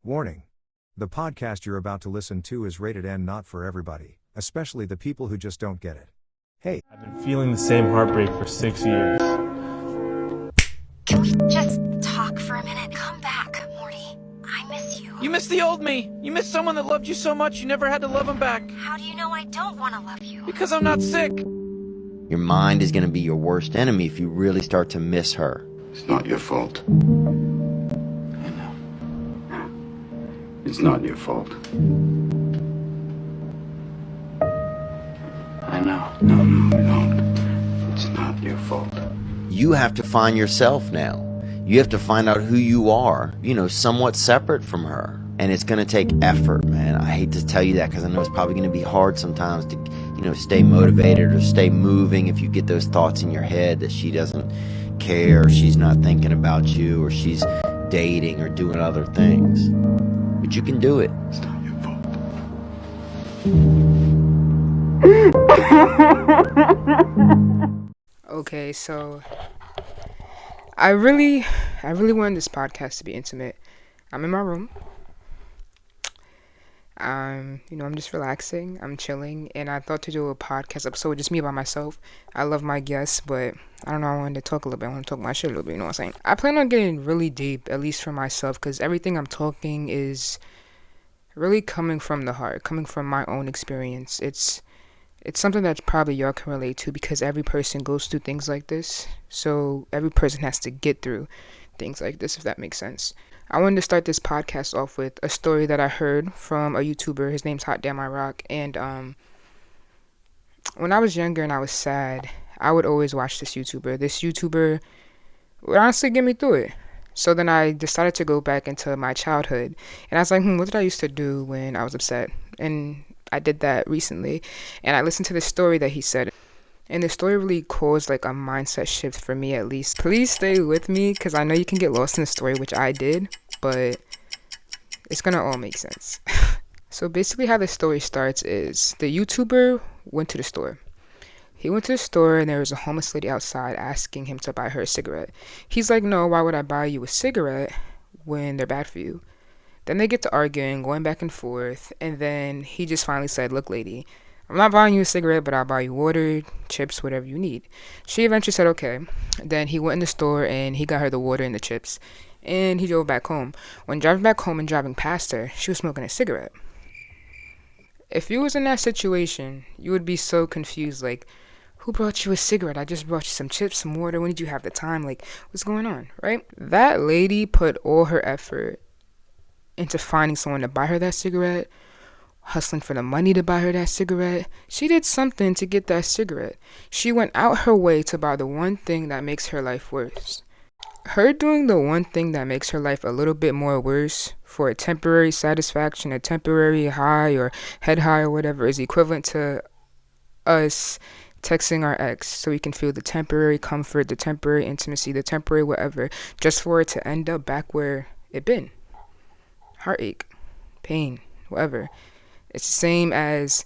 Warning. The podcast you're about to listen to is rated N, not for everybody, especially the people who just don't get it. Hey. I've been feeling the same heartbreak for 6 years. Can we just talk for a minute? Come back, Morty. I miss you. You miss the old me. You miss someone that loved you so much you never had to love him back. How do you know I don't want to love you? Because I'm not sick. Your mind is going to be your worst enemy if you really start to miss her. It's not your fault. I know. It's not your fault. I know. No. It's not your fault. You have to find yourself now. You have to find out who you are, somewhat separate from her. And it's going to take effort, man. I hate to tell you that because I know it's probably going to be hard sometimes to, stay motivated or stay moving if you get those thoughts in your head that she doesn't care, or she's not thinking about you, or she's dating or doing other things. But you can do it. It's not your fault. Okay, so I really wanted this podcast to be intimate. I'm in my room. I'm just relaxing. I'm chilling, and I thought to do a podcast episode with just me by myself. I love my guests, but I don't know. I wanted to talk a little bit. I want to talk my shit a little bit. You know what I'm saying? I plan on getting really deep, at least for myself, because everything I'm talking is really coming from the heart, coming from my own experience. It's something that probably y'all can relate to because every person goes through things like this. So every person has to get through things like this, if that makes sense. I wanted to start this podcast off with a story that I heard from a YouTuber. His name's Hot Damn I Rock. And when I was younger and I was sad, I would always watch this YouTuber. This YouTuber would honestly get me through it. So then I decided to go back into my childhood. And I was like, what did I used to do when I was upset? And I did that recently. And I listened to the story that he said. And the story really caused like a mindset shift for me, at least. Please stay with me because I know you can get lost in the story, which I did. But it's going to all make sense. So basically how the story starts is the YouTuber went to the store. He went to the store and there was a homeless lady outside asking him to buy her a cigarette. He's like, no, why would I buy you a cigarette when they're bad for you? Then they get to arguing, going back and forth. And then he just finally said, look, lady, I'm not buying you a cigarette, but I'll buy you water, chips, whatever you need. She eventually said, okay. Then he went in the store and he got her the water and the chips. And he drove back home. When driving back home and driving past her, she was smoking a cigarette. If you was in that situation, you would be so confused. Like, who brought you a cigarette? I just brought you some chips, some water. When did you have the time? Like, what's going on, right? That lady put all her effort into finding someone to buy her that cigarette, hustling for the money to buy her that cigarette. She did something to get that cigarette. She went out her way to buy the one thing that makes her life worse. Her doing the one thing that makes her life a little bit more worse for a temporary satisfaction, a temporary high or head high or whatever is equivalent to us texting our ex so we can feel the temporary comfort, the temporary intimacy, the temporary whatever, just for it to end up back where it been. Heartache, pain, whatever. It's the same as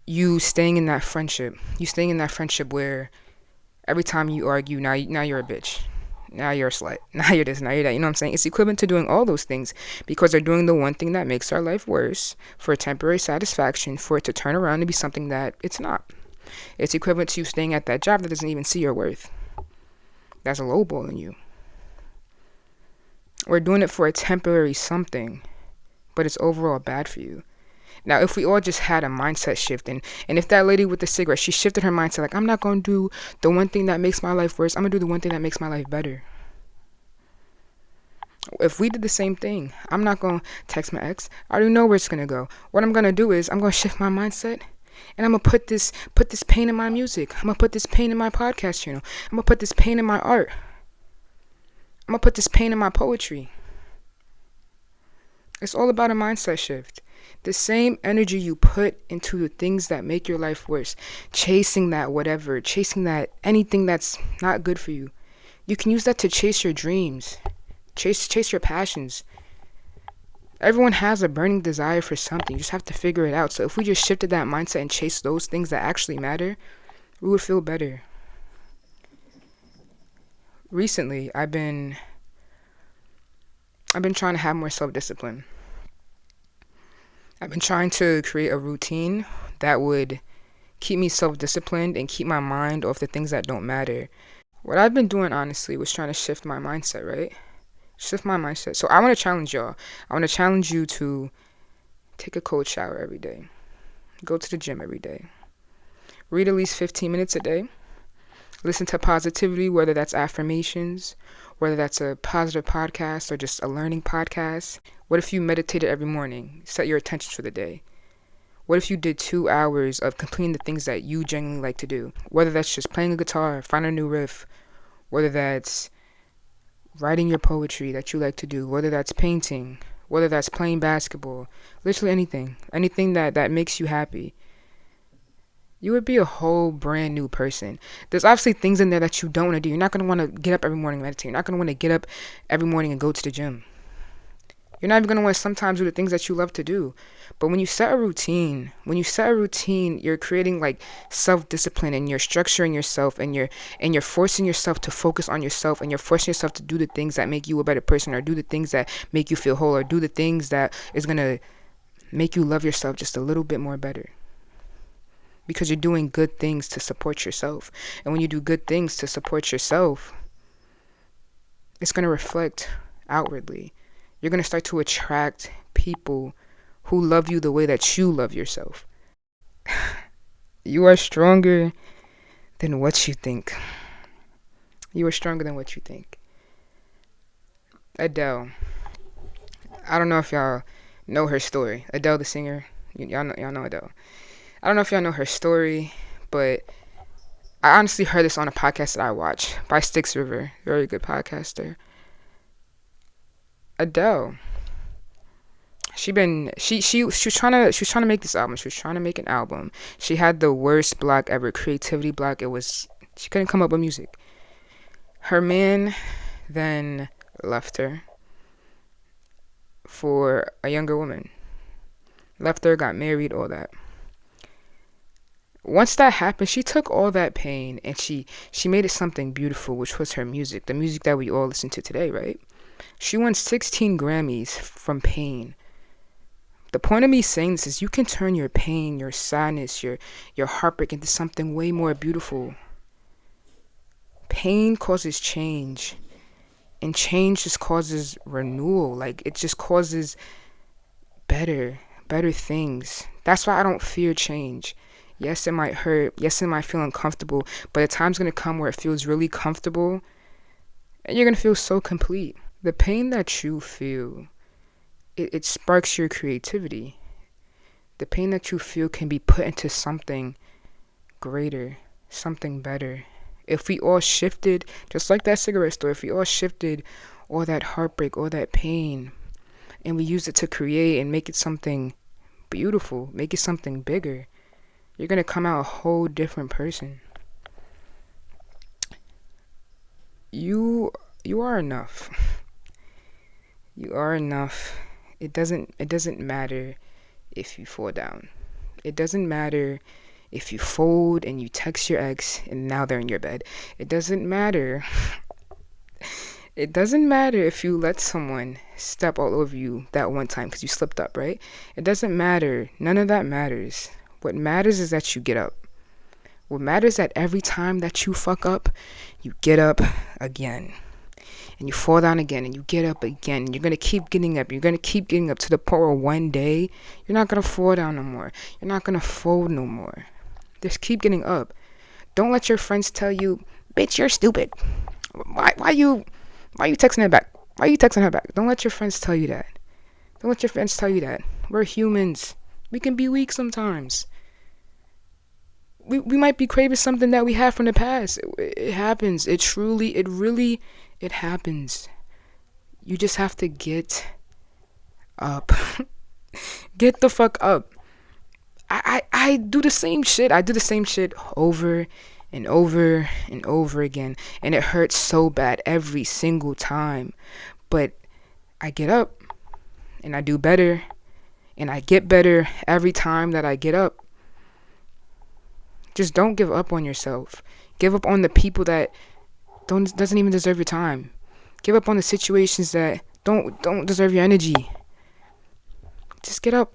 you staying in that friendship. You staying in that friendship where every time you argue, now you're a bitch. Now you're a slut. Now you're this, now you're that. You know what I'm saying? It's equivalent to doing all those things because they're doing the one thing that makes our life worse for a temporary satisfaction, for it to turn around and be something that it's not. It's equivalent to you staying at that job that doesn't even see your worth. That's a lowballing you. We're doing it for a temporary something, but it's overall bad for you. Now, if we all just had a mindset shift, and if that lady with the cigarette, she shifted her mindset, like, I'm not going to do the one thing that makes my life worse. I'm going to do the one thing that makes my life better. If we did the same thing, I'm not going to text my ex. I already know where it's going to go. What I'm going to do is I'm going to shift my mindset, and I'm going to put this pain in my music. I'm going to put this pain in my podcast channel. I'm going to put this pain in my art. I'm going to put this pain in my poetry. It's all about a mindset shift. The same energy you put into the things that make your life worse, chasing that whatever, chasing that anything that's not good for you. You can use that to chase your dreams, chase your passions. Everyone has a burning desire for something. You just have to figure it out. So if we just shifted that mindset and chased those things that actually matter, we would feel better. Recently, I've been I've been trying to have more self-discipline. I've been trying to create a routine that would keep me self-disciplined and keep my mind off the things that don't matter. What I've been doing, honestly, was trying to shift my mindset, right? Shift my mindset. So I want to challenge y'all. I want to challenge you to take a cold shower every day. Go to the gym every day. Read at least 15 minutes a day. Listen to positivity, whether that's affirmations, whether that's a positive podcast or just a learning podcast. What if you meditated every morning? Set your intentions for the day. What if you did 2 hours of completing the things that you genuinely like to do? Whether that's just playing a guitar, finding a new riff, whether that's writing your poetry that you like to do, whether that's painting, whether that's playing basketball, literally anything. Anything that makes you happy. You would be a whole brand new person. There's obviously things in there that you don't want to do. You're not going to want to get up every morning and meditate. You're not going to want to get up every morning and go to the gym. You're not even going to want to sometimes do the things that you love to do. But when you set a routine, you're creating like self-discipline, and you're structuring yourself, and you're forcing yourself to focus on yourself, and you're forcing yourself to do the things that make you a better person, or do the things that make you feel whole, or do the things that is going to make you love yourself just a little bit more better. Because you're doing good things to support yourself. And when you do good things to support yourself, it's going to reflect outwardly. You're going to start to attract people who love you the way that you love yourself. You are stronger than what you think. You are stronger than what you think. Adele. I don't know if y'all know her story. Adele, the singer. Y'all know Adele. I don't know if y'all know her story, but I honestly heard this on a podcast that I watch by Styx River. Very good podcaster. Adele. She was trying to make this album. She was trying to make an album. She had the worst block ever, creativity block. She couldn't come up with music. Her man then left her for a younger woman. Left her, got married, all that. Once that happened, she took all that pain and she made it something beautiful, which was her music. The music that we all listen to today, right? She won 16 Grammys from pain. The point of me saying this is you can turn your pain, your sadness, your heartbreak into something way more beautiful. Pain causes change. And change just causes renewal. Like, it just causes better things. That's why I don't fear change. Yes, it might hurt. Yes, it might feel uncomfortable. But a time's going to come where it feels really comfortable. And you're going to feel so complete. The pain that you feel, it sparks your creativity. The pain that you feel can be put into something greater, something better. If we all shifted, just like that cigarette store, if we all shifted all that heartbreak, all that pain, and we used it to create and make it something beautiful, make it something bigger, you're going to come out a whole different person. You are enough. You are enough. It doesn't matter if you fall down. It doesn't matter if you fold and you text your ex and now they're in your bed. It doesn't matter. It doesn't matter if you let someone step all over you that one time because you slipped up, right? It doesn't matter. None of that matters. What matters is that you get up. What matters is that every time that you fuck up, you get up again. And you fall down again and you get up again. And you're going to keep getting up. You're going to keep getting up to the point where one day you're not going to fall down no more. You're not going to fold no more. Just keep getting up. Don't let your friends tell you, bitch, you're stupid. Why you texting her back? Why are you texting her back? Don't let your friends tell you that. Don't let your friends tell you that. We're humans. We can be weak sometimes. We might be craving something that we had from the past. It happens. It happens. You just have to get up. Get the fuck up. I do the same shit. I do the same shit over and over and over again. And it hurts so bad every single time. But I get up and I do better. And I get better every time that I get up. Just don't give up on yourself. Give up on the people that doesn't even deserve your time. Give up on the situations that don't deserve your energy. Just get up.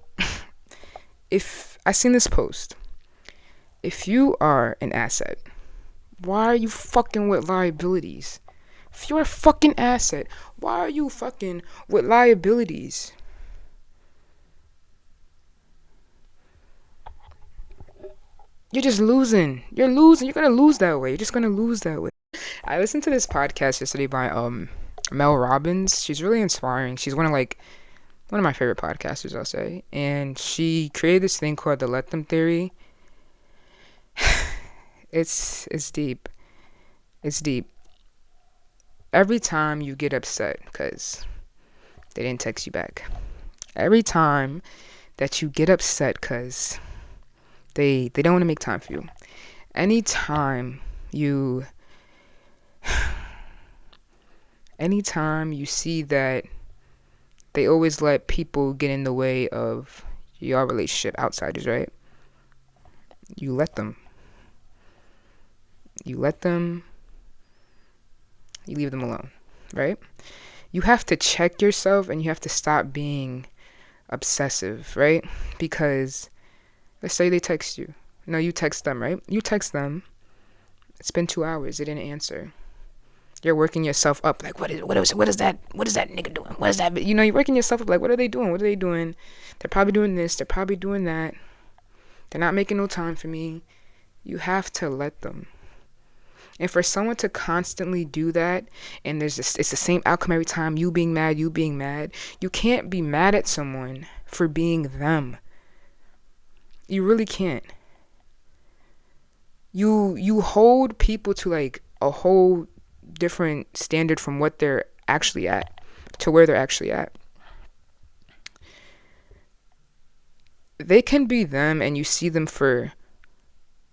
If I seen this post, if you are an asset, why are you fucking with liabilities? If you're a fucking asset, why are you fucking with liabilities? You're just losing. You're losing. You're gonna lose that way. You're just gonna lose that way. I listened to this podcast yesterday by Mel Robbins. She's really inspiring. She's one of my favorite podcasters, I'll say. And she created this thing called the Let Them Theory. It's deep. It's deep. Every time you get upset because they didn't text you back. Every time that you get upset because they don't want to make time for you. Anytime you see that they always let people get in the way of your relationship, outsiders, right? You let them. You leave them alone, right? You have to check yourself and you have to stop being obsessive, right? Because let's say they text you. No, you text them, right? You text them. It's been 2 hours. They didn't answer. You're working yourself up. Like, what is that nigga doing? What is that? You know, you're working yourself up. Like, what are they doing? They're probably doing this. They're probably doing that. They're not making no time for me. You have to let them. And for someone to constantly do that, and it's the same outcome every time, you being mad, you can't be mad at someone for being them. You really can't. You hold people to like a whole different standard from what they're actually at to where they're actually at. They can be them and you see them for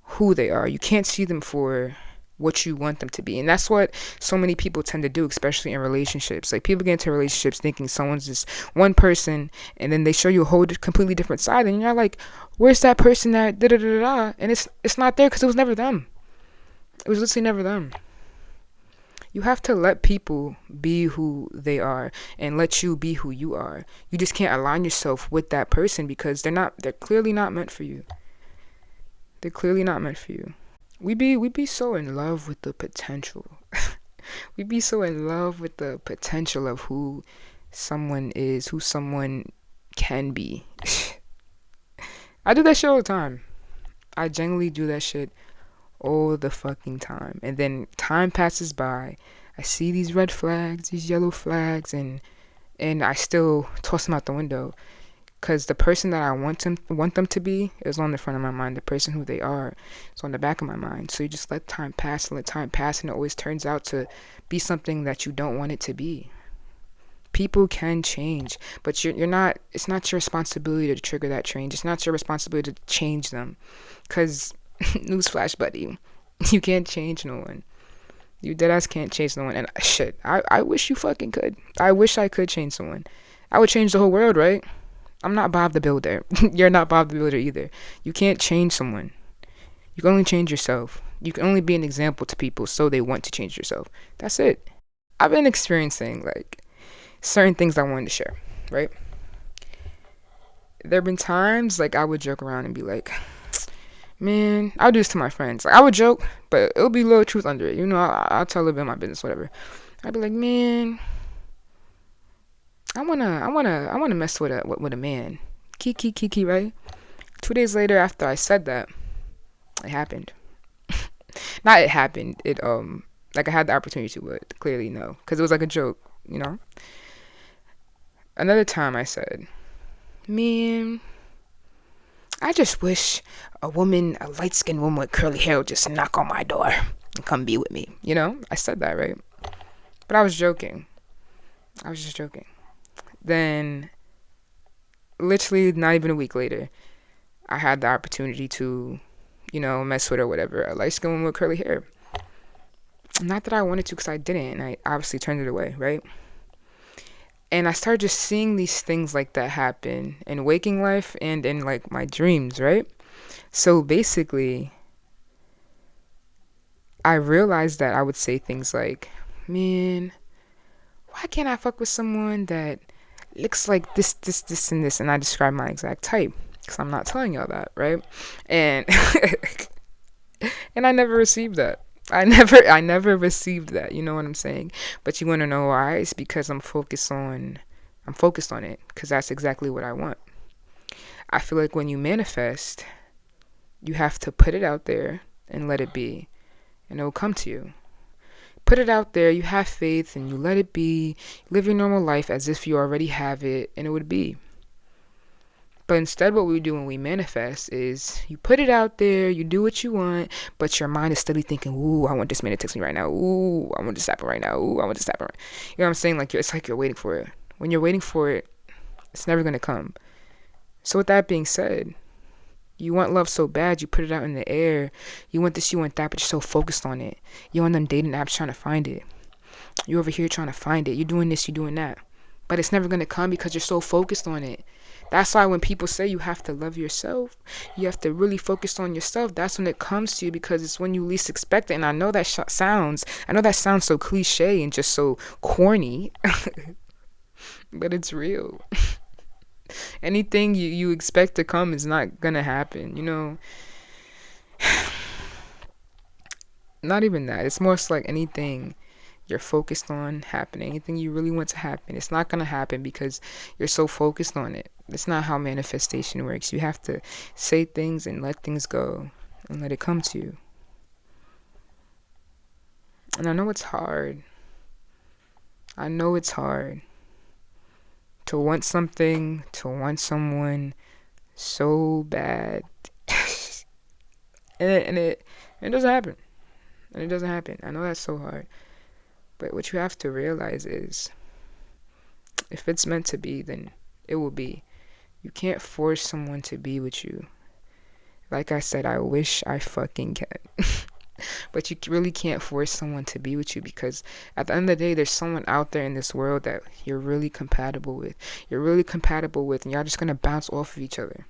who they are. You can't see them for what you want them to be. And that's what so many people tend to do, especially in relationships. Like, people get into relationships thinking someone's this one person, and then they show you a whole completely different side, and you're like, where's that person that da-da-da-da? And it's not there because it was never them. It was literally never them. You have to let people be who they are and let you be who you are. You just can't align yourself with that person because they're clearly not meant for you. They're clearly not meant for you. We be so in love with the potential. We be so in love with the potential of who someone is, who someone can be. I do that shit all the time. I genuinely do that shit all the fucking time. And then time passes by. I see these red flags, these yellow flags, and I still toss them out the window. Because the person that I want them to be is on the front of my mind. The person who they are is on the back of my mind. So you just let time pass, and it always turns out to be something that you don't want it to be. People can change, but you're not. It's not your responsibility to trigger that change. It's not your responsibility to change them. Because, newsflash, buddy, you can't change no one. You deadass can't change no one. And shit, I wish you fucking could. I wish I could change someone. I would change the whole world, right? I'm not Bob the Builder. You're not Bob the Builder either. You can't change someone. You can only change yourself. You can only be an example to people so they want to change yourself. That's it. I've been experiencing like certain things I wanted to share, right? There have been times like I would joke around and be like, man, I'll do this to my friends. Like, I would joke, but it'll be a little truth under it. You know, I'll tell a little bit of my business, whatever. I'd be like, man, I wanna mess with a man. Kiki, right? 2 days later, after I said that, it happened. Not it happened. It like I had the opportunity to, but clearly no, because it was like a joke, you know. Another time I said, man, I just wish a light-skinned woman with curly hair would just knock on my door and come be with me. You know, I said that, right? But I was joking. I was just joking. Then, literally not even a week later, I had the opportunity to, you know, mess with her or whatever, a light-skinned woman with curly hair. Not that I wanted to, because I didn't, and I obviously turned it away, right? And I started just seeing these things like that happen in waking life and in like my dreams, right? So basically, I realized that I would say things like, man, why can't I fuck with someone that looks like this, and this? And I describe my exact type, because I'm not telling y'all that, right? And and I never received that. I never received that. You know what I'm saying? But you want to know why? It's because I'm focused on it, because that's exactly what I want. I feel like when you manifest, you have to put it out there and let it be, and it will come to you. Put it out there, you have faith, and you let it be. Live your normal life as if you already have it, and it would be. But instead, what we do when we manifest is you put it out there, you do what you want, but your mind is steadily thinking, ooh, I want this man to text me right now. Ooh, I want to slap him right now. Ooh, I want to slap him. You know what I'm saying? Like, it's like you're waiting for it. When you're waiting for it, it's never going to come. So with that being said, you want love so bad, you put it out in the air. You want this, you want that, but you're so focused on it. You're on them dating apps trying to find it. You're over here trying to find it. You're doing this, you're doing that. But it's never going to come because you're so focused on it. That's why when people say you have to love yourself, you have to really focus on yourself, that's when it comes to you, because it's when you least expect it. And I know that sounds so cliche and just so corny, but it's real. Anything you expect to come is not gonna happen, you know. Not even that. It's more so like anything you're focused on happening, anything you really want to happen, it's not gonna happen because you're so focused on it. It's not how manifestation works. You have to say things and let things go and let it come to you. And I know it's hard. I know it's hard to want something, to want someone so bad. and it doesn't happen. And it doesn't happen. I know that's so hard. But what you have to realize is, if it's meant to be, then it will be. You can't force someone to be with you. Like I said, I wish I fucking can. But you really can't force someone to be with you, because at the end of the day, there's someone out there in this world that you're really compatible with. And y'all just going to bounce off of each other.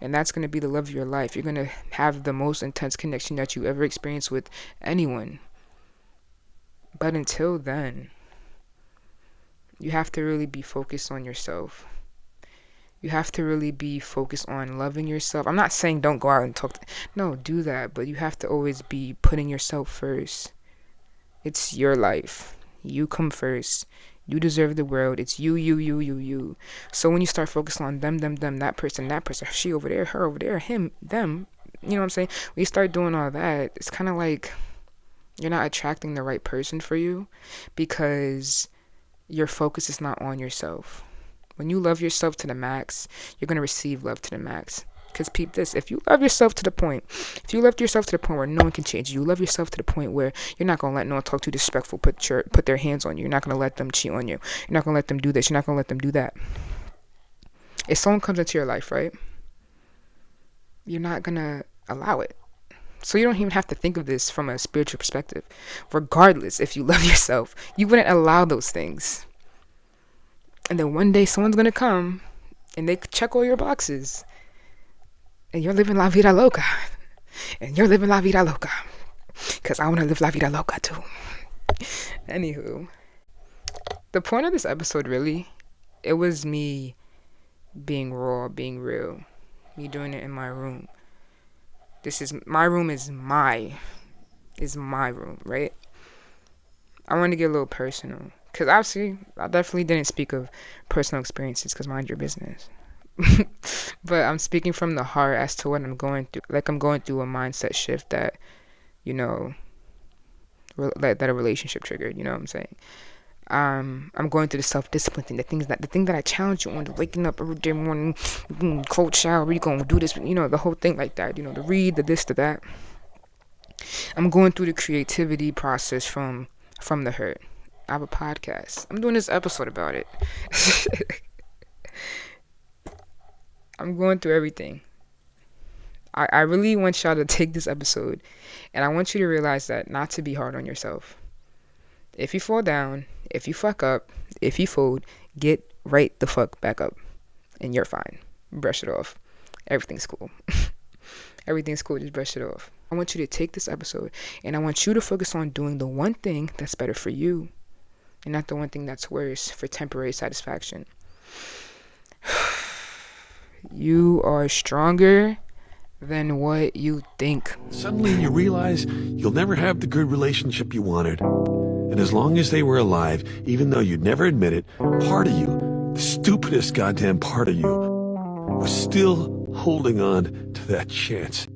And that's going to be the love of your life. You're going to have the most intense connection that you ever experienced with anyone. But until then, you have to really be focused on yourself. You have to really be focused on loving yourself. I'm not saying don't go out and talk. No, do that. But you have to always be putting yourself first. It's your life. You come first. You deserve the world. It's you. So when you start focusing on them, that person, she over there, her over there, him, them, you know what I'm saying? When you start doing all that, it's kind of like you're not attracting the right person for you, because your focus is not on yourself. When you love yourself to the max, you're going to receive love to the max. Because peep this, if you love yourself to the point where no one can change you, love yourself to the point where you're not going to let no one talk too disrespectful, put their hands on you, you're not going to let them cheat on you, you're not going to let them do this, you're not going to let them do that. If someone comes into your life, right, you're not going to allow it. So you don't even have to think of this from a spiritual perspective. Regardless, if you love yourself, you wouldn't allow those things. And then one day someone's going to come and they check all your boxes. And you're living la vida loca. And you're living la vida loca. Because I want to live la vida loca too. Anywho. The point of this episode, really, it was me being raw, being real. Me doing it in my room. My room is my room, right? I want to get a little personal. Because obviously, I definitely didn't speak of personal experiences, because mind your business. But I'm speaking from the heart as to what I'm going through. Like, I'm going through a mindset shift that, you know, that a relationship triggered, you know what I'm saying? I'm going through the self-discipline thing, the thing that I challenge you on, the waking up every day morning, cold shower, you gonna do this, you know, the whole thing like that, you know, the read, the this, the that. I'm going through the creativity process from the hurt. I have a podcast. I'm doing this episode about it. I'm going through everything. I really want y'all to take this episode, and I want you to realize that not to be hard on yourself. If you fall down, if you fuck up, if you fold, get right the fuck back up, and you're fine. Brush it off. Everything's cool. Everything's cool. Just brush it off. I want you to take this episode, and I want you to focus on doing the one thing that's better for you. and not the one thing that's worse for temporary satisfaction. You are stronger than what you think. Suddenly you realize you'll never have the good relationship you wanted. And as long as they were alive, even though you'd never admit it, part of you, the stupidest goddamn part of you, was still holding on to that chance.